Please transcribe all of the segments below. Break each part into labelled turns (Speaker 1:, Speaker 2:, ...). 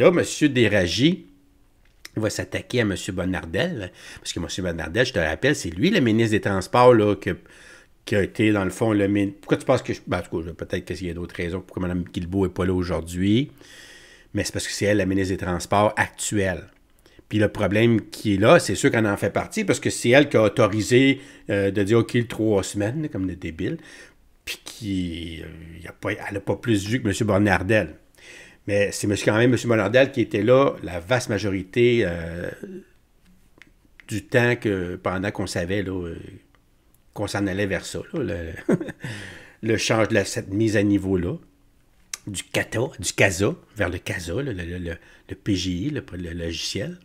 Speaker 1: là, M. Déragi va s'attaquer à M. Bonnardel, parce que M. Bonnardel, je te rappelle, c'est lui le ministre des Transports là, qui a été, dans le fond, le ministre... Pourquoi tu penses que... Ben, en tout cas, peut-être qu'il y a d'autres raisons pourquoi Mme Guilbeault n'est pas là aujourd'hui, mais c'est parce que c'est elle la ministre des Transports actuelle. Puis le problème qui est là, c'est sûr qu'elle en fait partie, parce que c'est elle qui a autorisé de dire OK, 3 semaines, comme des débiles, puis elle n'a pas plus vu que M. Bonnardel. Mais c'est quand même M. Bonnardel qui était là la vaste majorité du temps pendant qu'on savait là, qu'on s'en allait vers ça, là, le change de cette mise à niveau-là, du CASA, vers le CASA, le PGI, le logiciel.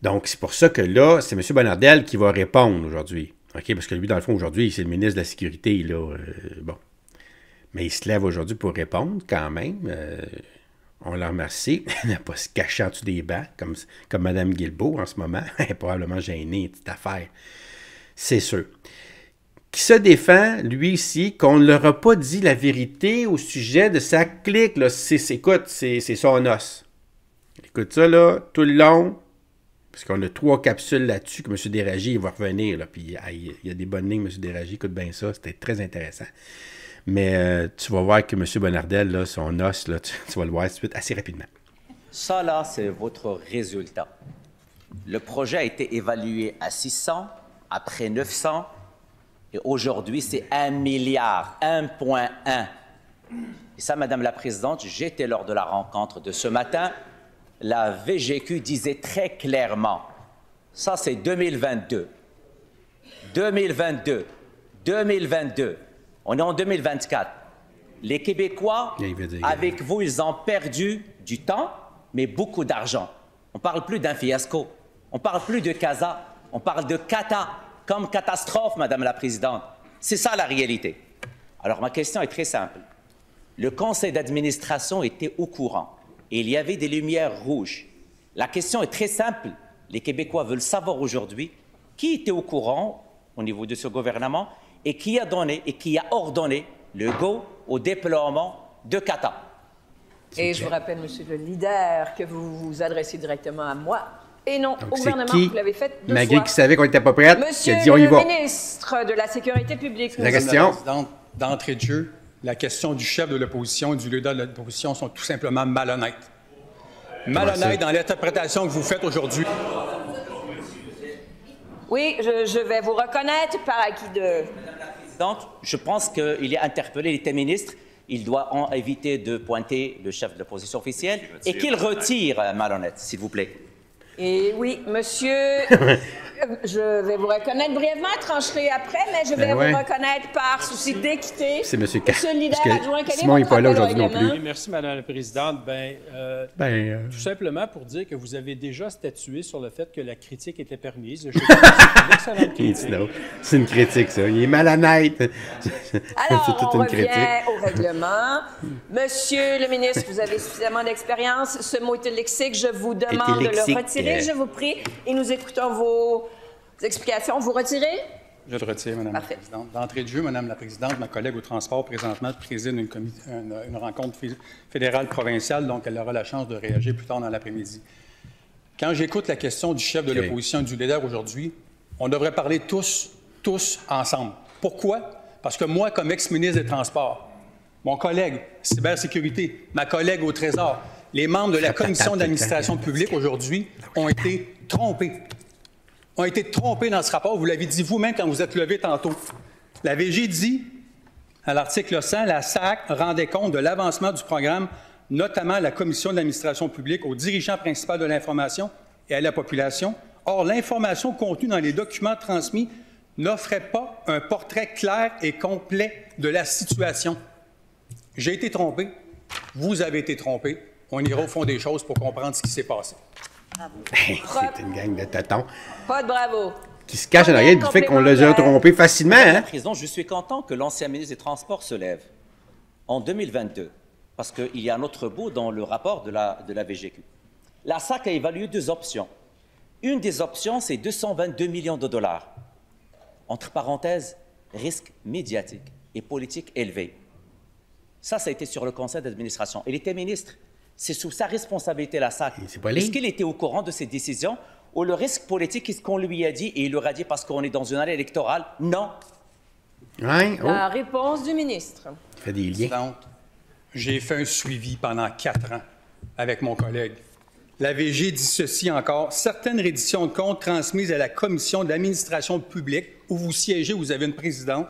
Speaker 1: Donc, c'est pour ça que là, c'est M. Bonnardel qui va répondre aujourd'hui. OK? Parce que lui, dans le fond, aujourd'hui, c'est le ministre de la Sécurité, là. Bon. Mais il se lève aujourd'hui pour répondre, quand même. On la remercie. Elle n'a pas se cacher en dessous des bancs, comme Mme Guilbeault en ce moment. Elle est probablement gênée, petite affaire. C'est sûr. Qui se défend, lui ici, qu'on ne leur a pas dit la vérité au sujet de sa clique. Là. Écoute, c'est son os. Écoute ça, là, tout le long. Parce qu'on a 3 capsules là-dessus que M. Déragi il va revenir. Là, puis il y a des bonnes lignes, M. Déragi. Écoute bien ça, c'était très intéressant. Mais tu vas voir que M. Bonnardel, là, son os, là, tu vas le voir tout de suite assez rapidement.
Speaker 2: Ça, là, c'est votre résultat. Le projet a été évalué à 600, après 900, et aujourd'hui, c'est 1 milliard, 1,1. Et ça, Madame la Présidente, j'étais lors de la rencontre de ce matin. La VGQ disait très clairement, ça c'est 2022, 2022, 2022, on est en 2024. Les Québécois, avec vous, ils ont perdu du temps, mais beaucoup d'argent. On ne parle plus d'un fiasco, on ne parle plus de CASA, on parle de CATA, comme catastrophe, Madame la Présidente. C'est ça la réalité. Alors ma question est très simple. Le conseil d'administration était au courant. Et il y avait des lumières rouges. La question est très simple. Les Québécois veulent savoir aujourd'hui qui était au courant au niveau de ce gouvernement et qui a donné et qui a ordonné le go au déploiement de CATA.
Speaker 3: Et je vous rappelle, Monsieur le leader, que vous vous adressez directement à moi et non
Speaker 1: donc,
Speaker 3: au gouvernement.
Speaker 1: Qui,
Speaker 3: vous l'avez fait 2
Speaker 1: malgré
Speaker 3: fois.
Speaker 1: qu'il savait qu'on n'était pas prête,
Speaker 3: Monsieur
Speaker 1: il a dit on y va.
Speaker 3: le ministre de la Sécurité publique.
Speaker 1: La question.
Speaker 4: D'entrée de jeu, la question du chef de l'opposition et du leader de l'opposition sont tout simplement malhonnêtes. Malhonnêtes dans l'interprétation que vous faites aujourd'hui.
Speaker 3: Oui, je vais vous reconnaître par acquis de...
Speaker 2: Donc, je pense qu'il est interpellé, il était ministre, il doit éviter de pointer le chef de l'opposition officielle et qu'il retire malhonnête, s'il vous plaît.
Speaker 3: Et oui, monsieur, je vais vous reconnaître brièvement, trancherai après, mais je vais vous reconnaître par souci d'équité.
Speaker 1: C'est monsieur
Speaker 3: Monsieur le leader adjoint, quel est
Speaker 1: Simon n'est
Speaker 3: votre
Speaker 1: pas là
Speaker 3: rappel au
Speaker 1: aujourd'hui non
Speaker 3: règlement?
Speaker 1: plus.
Speaker 5: Oui, merci, Madame la Présidente. Tout simplement pour dire que vous avez déjà statué sur le fait que la critique était permise. Je trouve que c'est une excellente critique.
Speaker 1: C'est une critique, ça. Il est malhonnête.
Speaker 3: Alors, on revient au règlement. Monsieur le ministre, vous avez suffisamment d'expérience. Ce mot est lexique. Je vous demande de le retirer, je vous prie. Et nous écoutons vos explications. Vous retirez?
Speaker 4: Je le retire, Madame la Présidente. D'entrée de jeu, Madame la Présidente, ma collègue au transport présentement préside une rencontre fédérale provinciale, donc elle aura la chance de réagir plus tard dans l'après-midi. Quand j'écoute la question du chef de l'opposition et du leader aujourd'hui, on devrait parler tous ensemble. Pourquoi? Parce que moi, comme ex-ministre des Transports, mon collègue cybersécurité, ma collègue au Trésor, les membres de la commission d'administration publique aujourd'hui ont été trompés. Ont été trompés dans ce rapport. Vous l'avez dit vous-même quand vous êtes levé tantôt. La VG dit, à l'article 100, la SAC rendait compte de l'avancement du programme, notamment à la commission d'administration publique, au dirigeant principal de l'information et à la population. Or, l'information contenue dans les documents transmis n'offrait pas un portrait clair et complet de la situation. J'ai été trompé. Vous avez été trompé. On ira au fond des choses pour comprendre ce qui s'est passé.
Speaker 1: C'est une gang de tâtons.
Speaker 3: Pas de bravo.
Speaker 1: Qui se cache en arrière du fait qu'on l'a trompé facilement. Hein?
Speaker 2: Président, je suis content que l'ancien ministre des Transports se lève en 2022, parce qu'il y a un autre bout dans le rapport de la VGQ. La SAC a évalué 2 options. Une des options, c'est 222 millions de dollars. Entre parenthèses, risque médiatique et politique élevé. Ça a été sur le conseil d'administration. Il était ministre. C'est sous sa responsabilité, la SAC. Est-ce qu'il était au courant de ces décisions ou le risque politique, est-ce qu'on lui a dit, et il leur a dit parce qu'on est dans une année électorale? Non.
Speaker 1: Ouais,
Speaker 3: La réponse du ministre.
Speaker 1: Il fait des liens.
Speaker 4: J'ai fait un suivi pendant 4 ans avec mon collègue. La VG dit ceci encore. Certaines redditions de comptes transmises à la Commission de l'administration publique, où vous siégez, vous avez une présidente,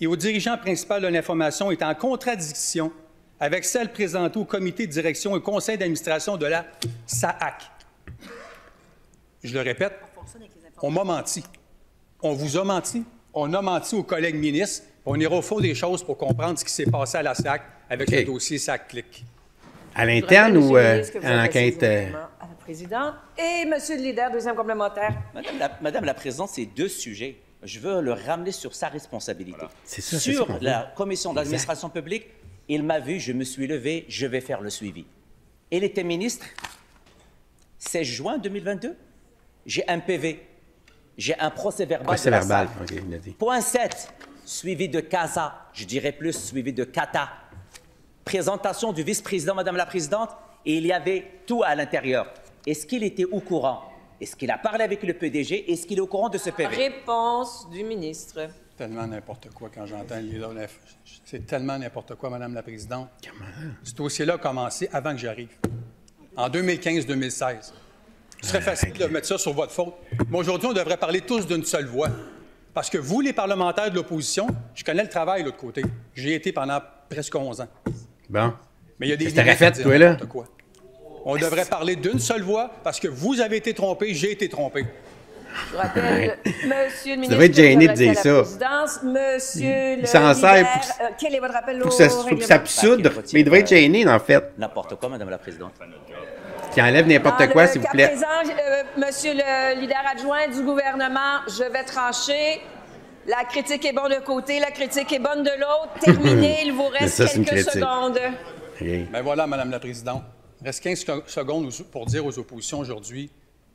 Speaker 4: et au dirigeant principal de l'information est en contradiction avec celle présentée au comité de direction et au conseil d'administration de la SAAC. Je le répète, on m'a menti. On vous a menti. On a menti aux collègues ministres. On ira au fond des choses pour comprendre ce qui s'est passé à la SAAC avec le dossier SAC-Clic.
Speaker 1: À l'interne ou à l'enquête?
Speaker 3: À la présidente. Et Monsieur le leader, deuxième complémentaire.
Speaker 2: Madame la présidente, c'est 2 sujets. Je veux le ramener sur sa responsabilité.
Speaker 1: Voilà. C'est ça,
Speaker 2: sur la commission de l'administration publique, il m'a vu, je me suis levé, je vais faire le suivi. Il était ministre 16 juin 2022. J'ai un PV. J'ai un procès-verbal.
Speaker 1: Procès-verbal, OK, il a dit.
Speaker 2: Point 7, suivi de CASA, je dirais plus suivi de CATA. Présentation du vice-président, Madame la Présidente, et il y avait tout à l'intérieur. Est-ce qu'il était au courant? Est-ce qu'il a parlé avec le PDG? Est-ce qu'il est au courant de ce PV?
Speaker 3: Réponse du ministre.
Speaker 4: Tellement n'importe quoi quand j'entends le leader. C'est tellement n'importe quoi, Madame la Présidente.
Speaker 1: Comment?
Speaker 4: Ce dossier-là a commencé avant que j'arrive, en 2015-2016. Ce serait facile de mettre ça sur votre faute. Mais aujourd'hui, on devrait parler tous d'une seule voix. Parce que vous, les parlementaires de l'opposition, je connais le travail de l'autre côté. J'y ai été pendant presque 11 ans.
Speaker 1: Bon.
Speaker 4: Mais il y a des
Speaker 1: limites à dire n'importe
Speaker 4: quoi. On devrait parler d'une seule voix parce que vous avez été trompé, j'ai été trompé.
Speaker 3: Je vous rappelle, Monsieur le ministre,
Speaker 1: devrait être gêné de dire ça.
Speaker 3: Monsieur le
Speaker 1: s'en sert
Speaker 3: leader, quel est votre rappel au
Speaker 1: faut que ça pseude, mais il devrait être gêné, en fait.
Speaker 2: N'importe quoi, Madame la Présidente.
Speaker 1: Qui enlève n'importe quoi, s'il vous plaît.
Speaker 3: À présent, Monsieur le leader adjoint du gouvernement, je vais trancher. La critique est bonne d'un côté, la critique est bonne de l'autre. Terminé, il vous reste quelques secondes.
Speaker 1: Okay.
Speaker 4: Bien voilà, Madame la Présidente. Il reste 15 secondes pour dire aux oppositions aujourd'hui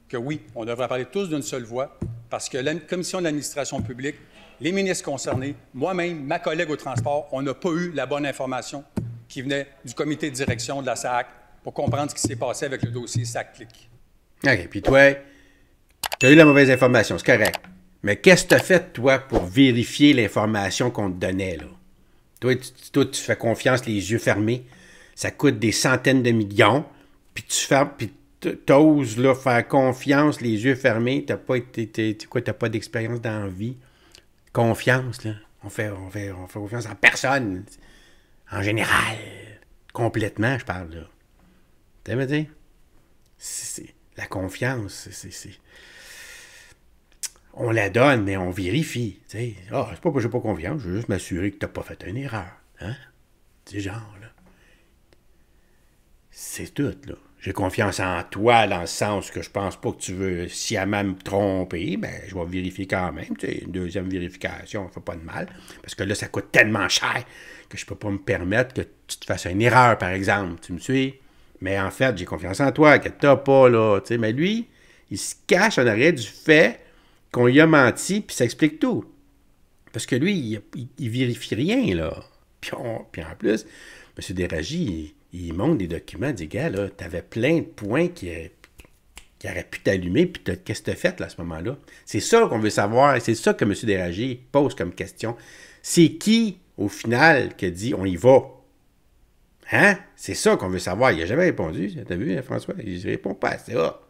Speaker 4: que oui, on devrait parler tous d'une seule voix parce que la Commission de l'administration publique, les ministres concernés, moi-même, ma collègue au transport, on n'a pas eu la bonne information qui venait du comité de direction de la SAAC pour comprendre ce qui s'est passé avec le dossier SAC-Clic.
Speaker 1: OK, puis toi, tu as eu la mauvaise information, c'est correct. Mais qu'est-ce que tu as fait, toi, pour vérifier l'information qu'on te donnait, là? Toi, tu fais confiance les yeux fermés. Ça coûte des centaines de millions. Puis tu oses là, faire confiance les yeux fermés. T'as pas d'expérience dans la vie. Confiance, là. On fait confiance en personne. En général. Complètement, je parle, là. Tu sais me dire? La confiance, on la donne, mais on vérifie. Tu sais, c'est pas que j'ai pas confiance, je veux juste m'assurer que tu n'as pas fait une erreur. Hein? C'est genre, là. C'est tout, là. J'ai confiance en toi dans le sens que je pense pas que tu veux sciemment me tromper, ben je vais vérifier quand même. Tu sais, une deuxième vérification, ça fait pas de mal. Parce que là, ça coûte tellement cher que je peux pas me permettre que tu te fasses une erreur, par exemple. Tu me suis? Mais en fait, j'ai confiance en toi, que t'as pas, là. Tu sais, mais lui, il se cache en arrière du fait qu'on lui a menti, puis ça explique tout. Parce que lui, il vérifie rien, là. Puis en plus, M. Déragi, il montre des documents, il dit, gars, là, t'avais plein de points qui auraient pu t'allumer, puis qu'est-ce que t'as fait, là, à ce moment-là? C'est ça qu'on veut savoir, et c'est ça que M. Déragi pose comme question. C'est qui, au final, qui a dit, on y va? Hein? C'est ça qu'on veut savoir. Il n'a jamais répondu. T'as vu, François? Il ne répond pas à ça.